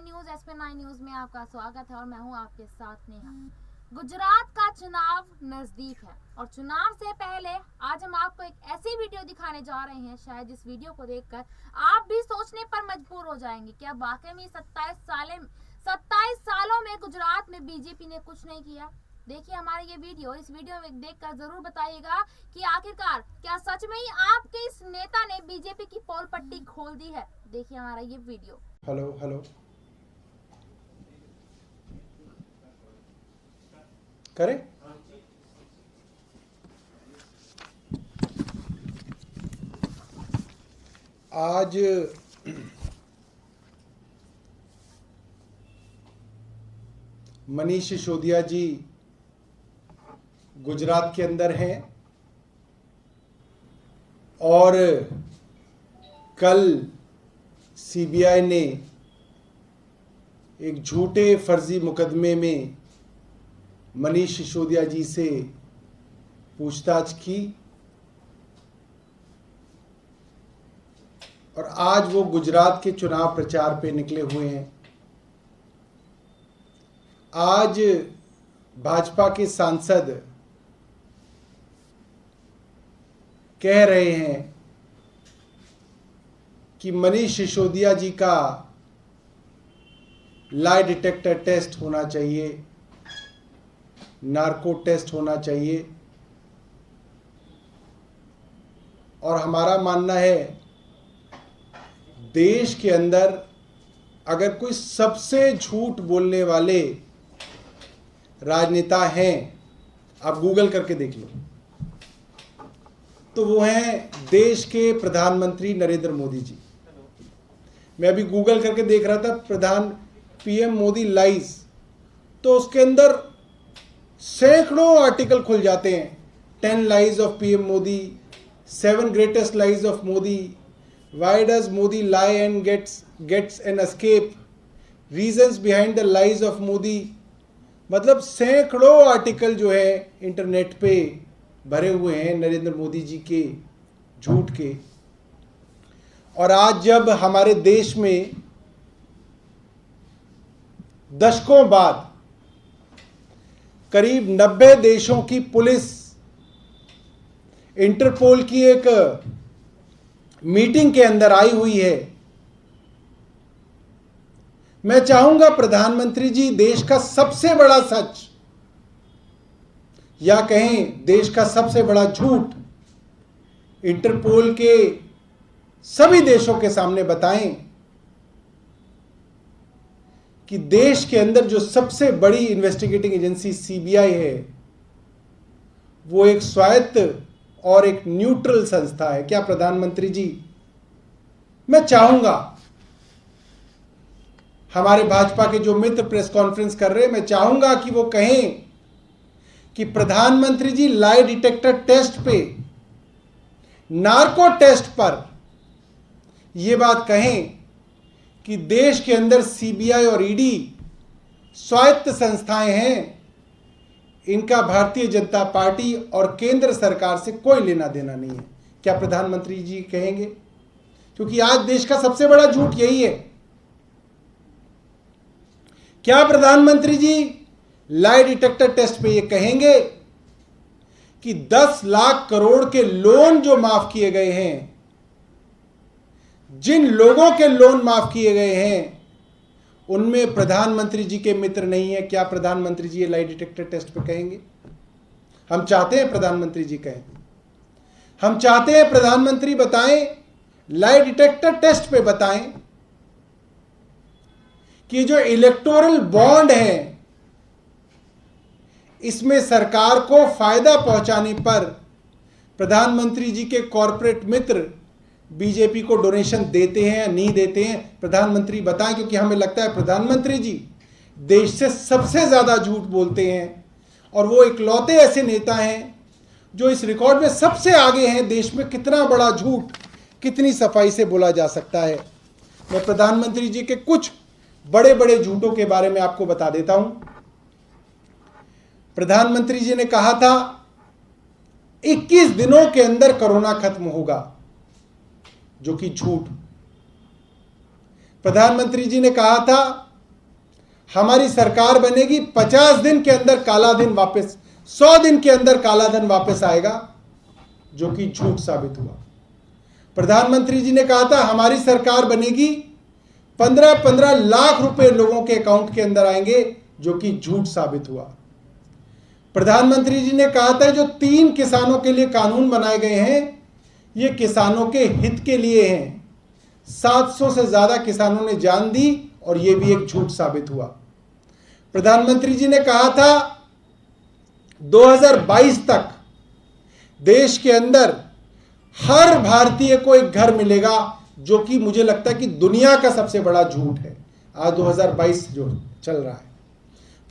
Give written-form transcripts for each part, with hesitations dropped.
News SP 9 news में आपका स्वागत है और मैं हूं आपके साथ नेहा। गुजरात का चुनाव नजदीक है और चुनाव से पहले आज हम आपको एक ऐसी वीडियो दिखाने जा रहे हैं, शायद इस वीडियो को देखकर आप भी सोचने पर मजबूर हो जाएंगे, क्या वाकई में 27 सालों में गुजरात में बीजेपी ने कुछ नहीं किया। देखिए हमारी ये वीडियो, इस वीडियो में देखकर जरूर बताइएगा कि आखिरकार क्या सच में ही आपके इस नेता ने बीजेपी की पोल पट्टी खोल दी है। देखिए हमारा ये वीडियो। हेलो करें। आज मनीष सिसोदिया जी गुजरात के अंदर हैं और कल सीबीआई ने एक झूठे फर्जी मुकदमे में मनीष सिसोदिया जी से पूछताछ की और आज वो गुजरात के चुनाव प्रचार पे निकले हुए हैं। आज भाजपा के सांसद कह रहे हैं कि मनीष सिसोदिया जी का लाई डिटेक्टर टेस्ट होना चाहिए, नार्को टेस्ट होना चाहिए। और हमारा मानना है देश के अंदर अगर कोई सबसे झूठ बोलने वाले राजनेता हैं, आप गूगल करके देख लो, तो वो हैं देश के प्रधानमंत्री नरेंद्र मोदी जी। मैं अभी गूगल करके देख रहा था पीएम मोदी लाइज, तो उसके अंदर सैकड़ों आर्टिकल खुल जाते हैं। 10 lies of PM Modi, 7 greatest lies of Modi, why does Modi lie and gets an escape, reasons behind the lies of Modi. मतलब सैकड़ों आर्टिकल जो है इंटरनेट पे भरे हुए हैं नरेंद्र मोदी जी के झूठ के। और आज जब हमारे देश में दशकों बाद करीब 90 देशों की पुलिस इंटरपोल की एक मीटिंग के अंदर आई हुई है, मैं चाहूंगा प्रधानमंत्री जी देश का सबसे बड़ा सच या कहें देश का सबसे बड़ा झूठ इंटरपोल के सभी देशों के सामने बताएं कि देश के अंदर जो सबसे बड़ी इन्वेस्टिगेटिंग एजेंसी सीबीआई है वो एक स्वायत्त और एक न्यूट्रल संस्था है। क्या प्रधानमंत्री जी, मैं चाहूंगा हमारे भाजपा के जो मित्र प्रेस कॉन्फ्रेंस कर रहे हैं, मैं चाहूंगा कि वो कहें कि प्रधानमंत्री जी लाई डिटेक्टर टेस्ट पे, नार्को टेस्ट पर ये बात कहें कि देश के अंदर सीबीआई और ईडी स्वायत्त संस्थाएं हैं, इनका भारतीय जनता पार्टी और केंद्र सरकार से कोई लेना देना नहीं है। क्या प्रधानमंत्री जी कहेंगे? क्योंकि आज देश का सबसे बड़ा झूठ यही है। क्या प्रधानमंत्री जी लाई डिटेक्टर टेस्ट पे ये कहेंगे कि 10 लाख करोड़ के लोन जो माफ किए गए हैं, जिन लोगों के लोन माफ किए गए हैं उनमें प्रधानमंत्री जी के मित्र नहीं है, क्या प्रधानमंत्री जी ये लाई डिटेक्टर टेस्ट पे कहेंगे? हम चाहते हैं प्रधानमंत्री जी कहें, हम चाहते हैं प्रधानमंत्री बताएं, लाई डिटेक्टर टेस्ट पे बताएं कि जो इलेक्टोरल बॉन्ड है इसमें सरकार को फायदा पहुंचाने पर प्रधानमंत्री जी के कॉरपोरेट मित्र बीजेपी को डोनेशन देते हैं या नहीं देते हैं, प्रधानमंत्री बताएं। क्योंकि हमें लगता है प्रधानमंत्री जी देश से सबसे ज्यादा झूठ बोलते हैं और वो इकलौते ऐसे नेता हैं जो इस रिकॉर्ड में सबसे आगे हैं। देश में कितना बड़ा झूठ कितनी सफाई से बोला जा सकता है। मैं प्रधानमंत्री जी के कुछ बड़े बड़े झूठों के बारे में आपको बता देता हूं। प्रधानमंत्री जी ने कहा था 21 दिनों के अंदर कोरोना खत्म होगा, जो कि झूठ। प्रधानमंत्री जी ने कहा था हमारी सरकार बनेगी, 50 दिन के अंदर काला दिन वापस, 100 दिन के अंदर काला धन वापस आएगा, जो कि झूठ साबित हुआ। प्रधानमंत्री जी ने कहा था हमारी सरकार बनेगी, 15-15 लाख रुपए लोगों के अकाउंट के अंदर आएंगे, जो कि झूठ साबित हुआ। प्रधानमंत्री जी ने कहा था जो 3 किसानों के लिए कानून बनाए गए हैं, ये किसानों के हित के लिए हैं। 700 से ज्यादा किसानों ने जान दी और ये भी एक झूठ साबित हुआ। प्रधानमंत्री जी ने कहा था 2022 तक देश के अंदर हर भारतीय को एक घर मिलेगा, जो कि मुझे लगता है कि दुनिया का सबसे बड़ा झूठ है। आज 2022 जो चल रहा है,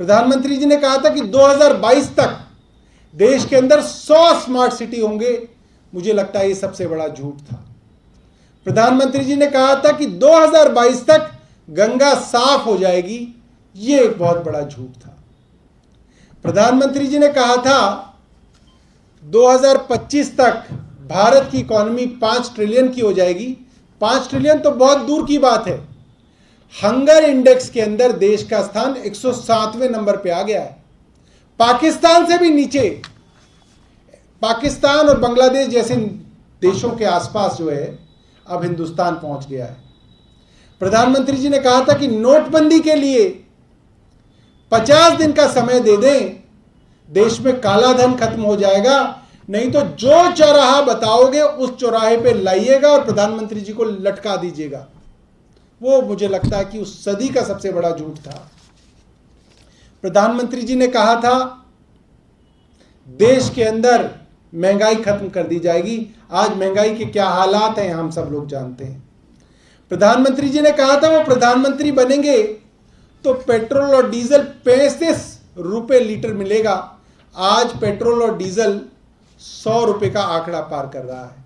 प्रधानमंत्री जी ने कहा था कि 2022 तक देश के अंदर 100 स्मार्ट सिटी होंगे, मुझे लगता है ये सबसे बड़ा झूठ था। प्रधानमंत्री जी ने कहा था कि 2022 तक गंगा साफ हो जाएगी, ये एक बहुत बड़ा झूठ था। प्रधानमंत्री जी ने कहा था 2025 तक भारत की इकॉनमी 5 ट्रिलियन की हो जाएगी। 5 ट्रिलियन तो बहुत दूर की बात है। हंगर इंडेक्स के अंदर देश का स्थान 107वें नंबर पे आ गया है, पाकिस्तान से भी नीचे। पाकिस्तान और बांग्लादेश जैसे देशों के आसपास जो है अब हिंदुस्तान पहुंच गया है। प्रधानमंत्री जी ने कहा था कि नोटबंदी के लिए 50 दिन का समय दे दें, देश में काला धन खत्म हो जाएगा, नहीं तो जो चौराहा बताओगे उस चौराहे पे लाइएगा और प्रधानमंत्री जी को लटका दीजिएगा। वो मुझे लगता है कि उस सदी का सबसे बड़ा झूठ था। प्रधानमंत्री जी ने कहा था देश के अंदर महंगाई खत्म कर दी जाएगी। आज महंगाई के क्या हालात हैं हम सब लोग जानते हैं। प्रधानमंत्री जी ने कहा था वो प्रधानमंत्री बनेंगे तो पेट्रोल और डीजल 35 रुपए लीटर मिलेगा। आज पेट्रोल और डीजल 100 रुपए का आंकड़ा पार कर रहा है।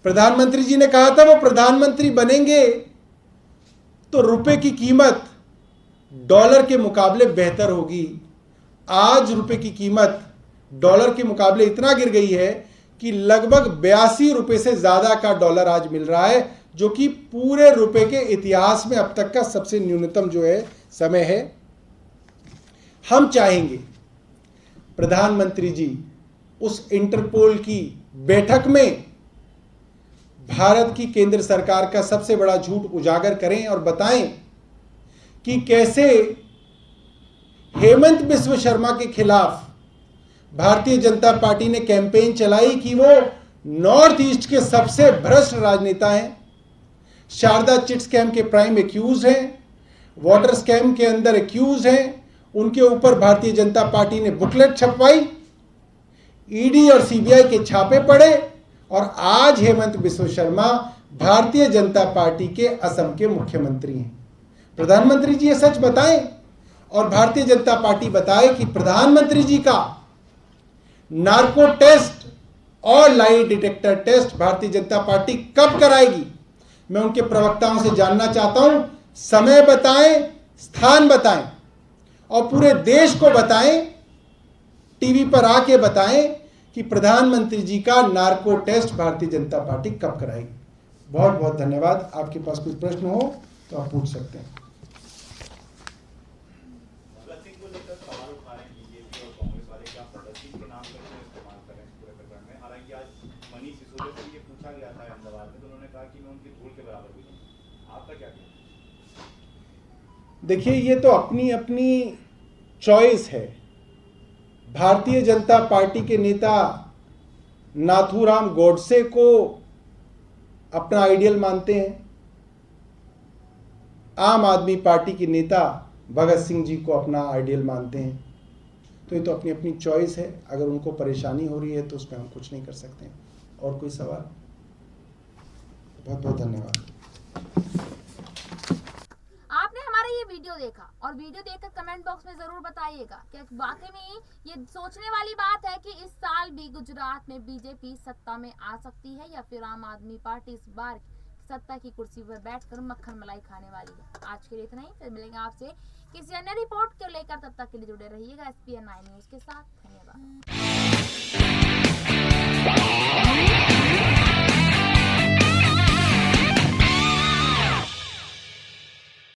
प्रधानमंत्री जी ने कहा था वो प्रधानमंत्री बनेंगे तो रुपए की कीमत डॉलर के मुकाबले बेहतर होगी। आज रुपए की कीमत डॉलर के मुकाबले इतना गिर गई है कि लगभग 82 रुपए से ज्यादा का डॉलर आज मिल रहा है, जो कि पूरे रुपए के इतिहास में अब तक का सबसे न्यूनतम जो है समय है। हम चाहेंगे प्रधानमंत्री जी उस इंटरपोल की बैठक में भारत की केंद्र सरकार का सबसे बड़ा झूठ उजागर करें और बताएं कि कैसे हेमंत बिस्व शर्मा के खिलाफ भारतीय जनता पार्टी ने कैंपेन चलाई कि वो नॉर्थ ईस्ट के सबसे भ्रष्ट राजनेता हैं, शारदा चिट स्कैम के प्राइम एक्यूज हैं, वाटर स्कैम के अंदर एक्यूज हैं। उनके ऊपर भारतीय जनता पार्टी ने बुकलेट छपवाई, ईडी और सीबीआई के छापे पड़े और आज हेमंत बिस्व शर्मा भारतीय जनता पार्टी के असम के मुख्यमंत्री हैं। प्रधानमंत्री जी ये सच बताएं और भारतीय जनता पार्टी बताए कि प्रधानमंत्री जी का नार्को टेस्ट और lie detector test Bharatiya Janata party कब कराएगी। मैं उनके प्रवक्ताओं से जानना चाहता हूं, समय बताएं, स्थान बताएं और पूरे देश को बताएं, टीवी पर आके बताएं कि प्रधानमंत्री जी का narco test Bharatiya Janata party कब कराएगी। बहुत बहुत धन्यवाद। आपके पास कुछ प्रश्न हो तो आप पूछ सकते हैं। देखिए ये तो अपनी अपनी चॉइस है। भारतीय जनता पार्टी के नेता नाथूराम गोडसे को अपना आइडियल मानते हैं, आम आदमी पार्टी के नेता भगत सिंह जी को अपना आइडियल मानते हैं। तो ये तो अपनी अपनी चॉइस है। अगर उनको परेशानी हो रही है तो उसमें हम कुछ नहीं कर सकते हैं। और कोई सवाल? बहुत बहुत धन्यवाद। आपने हमारा ये वीडियो देखा और वीडियो देखकर कमेंट बॉक्स में जरूर बताइएगा कि वाकई में ये सोचने वाली बात है कि इस साल भी गुजरात में बीजेपी सत्ता में आ सकती है या फिर आम आदमी पार्टी इस बार सत्ता की कुर्सी पर बैठकर मक्खन मलाई खाने वाली है। आज के लिए इतना ही, फिर मिलेंगे आपसे किसी अन्य रिपोर्ट को लेकर। तब तक के लिए जुड़े रहिएगा SPN9 न्यूज के साथ। धन्यवाद।